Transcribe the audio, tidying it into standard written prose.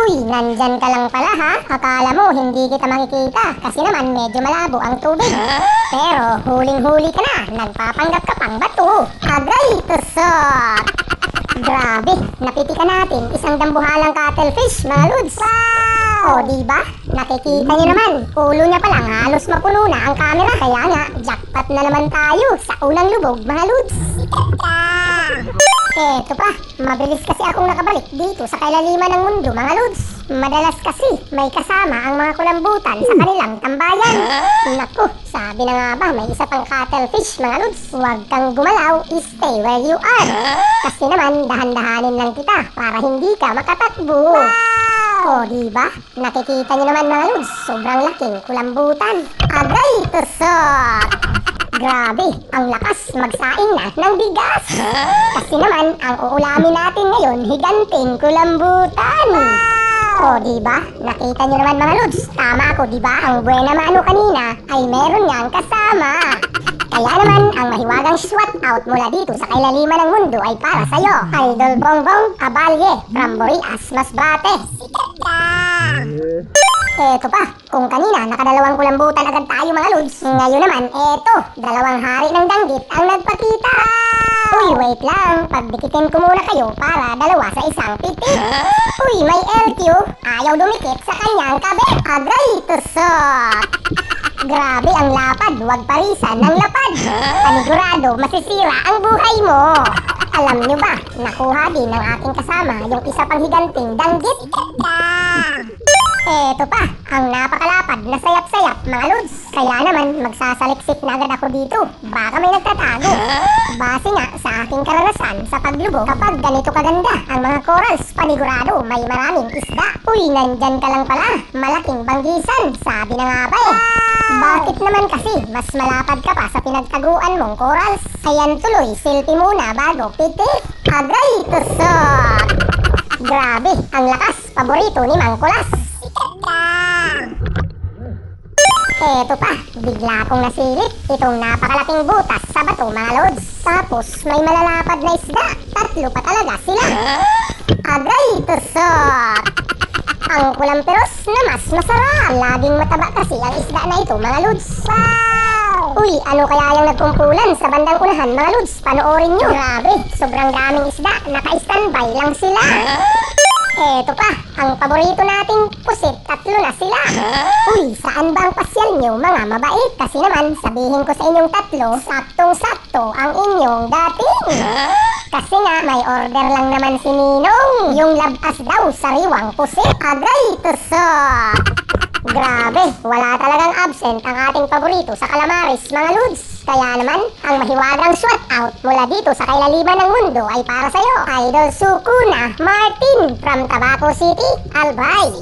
Uy, nandyan ka lang pala ha? Akala mo hindi kita makikita kasi naman medyo malabo ang tubig. Pero huling-huli ka na, nagpapanggap ka pang bato. Agay, tusok! Grabe, napitikan natin isang dambuhalang cuttlefish, mga lods. O diba? Nakikita niyo naman, ulo niya pa lang halos mapuno na ang camera. Kaya nga, jackpot na naman tayo sa unang lubog, mga lods. Eto pa, mabilis kasi akong nakabalik dito sa kailaliman ng mundo, mga lods. Madalas kasi may kasama ang mga kulambutan sa kanilang tambayan. Naku, sabi na nga ba, may isa pang cuttlefish, mga lods. Huwag kang gumalaw, stay where you are. Kasi naman, dahan-dahanin lang kita para hindi ka makatakbo. O diba? Nakikita niyo naman, mga lods, sobrang laking kulambutan. Agay, tusok! Grabe, ang lakas magsaing na ng bigas. Kasi naman, ang uulamin natin ngayon, higanting kulambutan. O diba? Nakita niyo naman, mga lods, tama ako, diba? Ang buena mano kanina ay meron niyang kasama. Kaya naman, ang mahiwagang swat out mula dito sa kailaliman ng mundo ay para sa'yo, Idol Bongbong Abalye from Borias, Masbate. Eto pa, kung kanina nakadalawang kulambutan agad tayo, mga lods, ngayon naman, eto, dalawang hari ng danggit ang nagpakita. Uy, wait lang, pagdikitin ko muna kayo para dalawa sa isang pitik. Uy, may LQ, ayaw dumikit sa kanyang kabit. Agay, tusok! Grabe ang lapad, huwag parisan ng lapad. Panigurado, masisira ang buhay mo. Alam nyo ba, nakuha din ng aking kasama yung isa pang higanting danggit. Eto pa, ang napakalapad na sayap-sayap, mga lods. Kaya naman, magsasaliksik na agad ako dito. Baka may nagtatago. Base nga sa aking karanasan sa paglubog, kapag ganito kaganda ang mga corals, panigurado may maraming isda. Uy, nandyan ka lang pala. Malaking banggisan, sabi na nga ba eh. Bakit naman kasi mas malapad ka pa sa pinagtaguan mong corals? Ayan tuloy, selfie muna bago pitik. Agay, tusok! Grabe, ang lakas, paborito ni Mang Kulas. Eto pa, bigla kong nasilip itong napakalaking butas sa bato, mga lods. Tapos may malalapad na isda, 3 pa talaga sila. Agay, tusok! Ang kulamperos na mas masarap. Laging mataba kasi ang isda na ito, mga lods. Wow! Uy, ano kaya yung nagkumpulan sa bandang unahan, mga lods? Panoorin nyo. Grabe, sobrang daming isda, naka-standby lang sila. Eto pa, ang paborito nating pusit, 3 na sila. Uy, saan ba ang pasyal nyo, mga mabait? Kasi naman, sabihin ko sa inyong 3, saktong-sakto ang inyong dating. Kasi nga, may order lang naman si Ninong. Yung labas daw, sariwang pusit. Agay, tusok! Grabe, wala talagang absent ang ating paborito sa Calamares, mga lods. Kaya naman, ang mahiwagang swat out mula dito sa kailaliman ng mundo ay para sa'yo, Idol Sukuna Martin from Tabaco City, Albay.